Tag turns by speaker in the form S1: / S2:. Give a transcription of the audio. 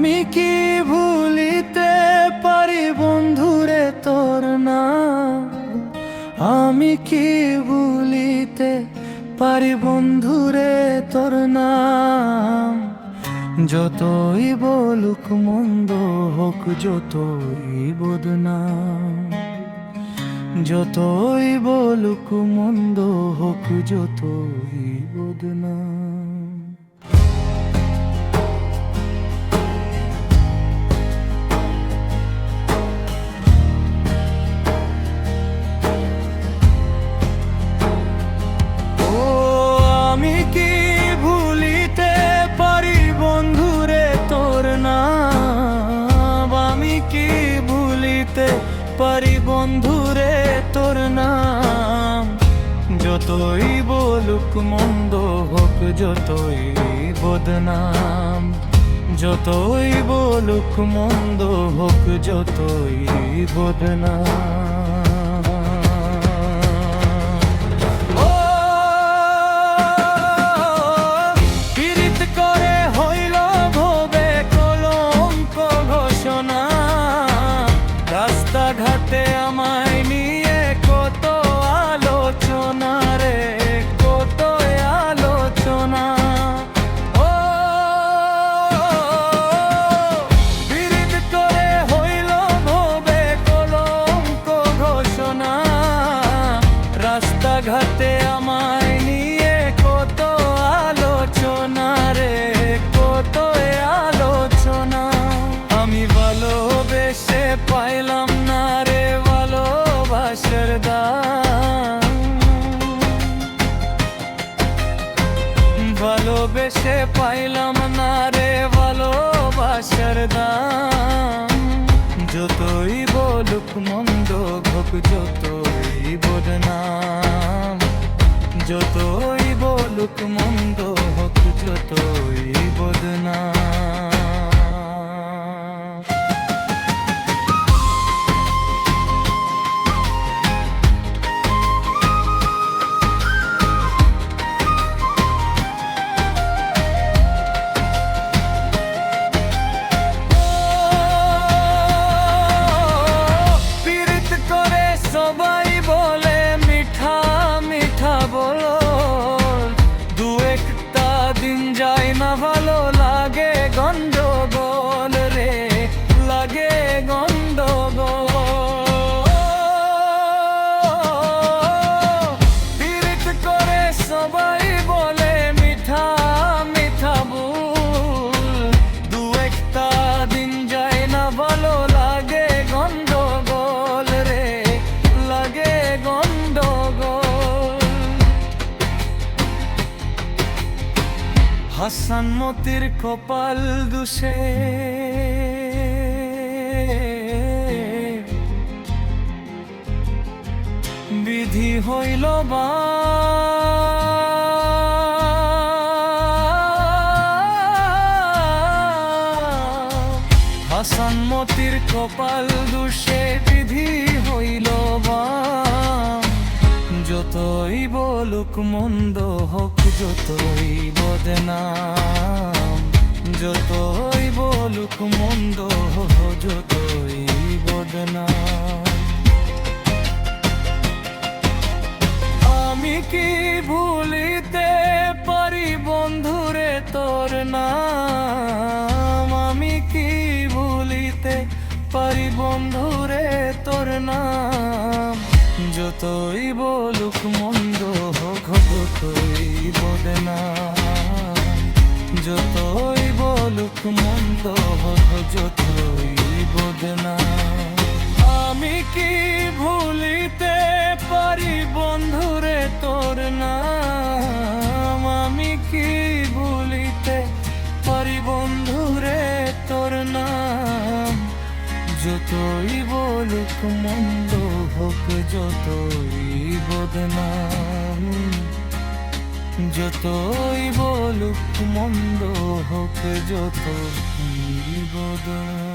S1: আমি কি ভুলিতে পারি বন্ধুরে তোর নাম? আমি কি ভুলিতে পারি বন্ধুরে তোর নাম? যতই বলুক মন্দ হোক, যতই বদনাম, যতই বলুক মন্দ হোক, যতই বদনাম। আমি কি ভুলিতে পারি বন্ধুরে তোর নাম? আমি কি ভুলিতে পারি বন্ধুরে তোর নাম? যতই বলুক মন্দ হোক, যতই বদনাম, যতই বলুক মন্দ হোক, যতই বদনাম। রাস্তাঘাটে আমায় নিয়ে কত আলোচনা রে, কত আলোচনা। ও বিরিত করে হইল ভবে কলঙ্ক ঘোষণা। রাস্তাঘাটে আমায় নিয়ে কত আলোচনা রে, কত আলোচনা। আমি ভালোবেসে পাইলাম না রে ভালোবাসার দাম, ভালোবেসে পাইলাম না রে ভালোবাসার দাম। যতই বলুক মন্দ হোক, যতই বদনাম, যতই বলুক মন্দ হোক, যতই বদনাম। সবাই বলে মিঠা মিঠা বলো, দু একটা দিন যায় না ভালো লাগে গন্ডগোল রে, লাগে গন্ডগোল। পীড়িত করে সবাই বলে মিঠা মিঠা ভুল, দু একটা দিন যায় না ভালো লাগে গন্ডগোল রে, লাগে গন্ডগোল। হাসান মতির কপাল দুষে বিধি হইল বা, হাসান মতির কপাল দুষে বিধি হইল বা। যতই বলুক মন্দ হোক, যতই বদনাম, যতই বলুক মন্দ হোক, যতই বদনাম। আমি কি ভুলিতে পারি বন্ধুরে তোর নাম? আমি কি ভুলিতে পারি বন্ধুরে তোর নাম? যতই বলুক মন্দ হোক, যতই বদনাম, যতই বলুক মন্দ হোক, যতই বদনাম। আমি কি ভুলিতে পারি বন্ধুরে তোর নাম? আমি কি ভুলিতে পারি বন্ধুরে তোর নাম? যতই বলুক মন্দ হোক, যতই বদনাম, যতই বলুক মন্দ হোক, যতই বদনাম।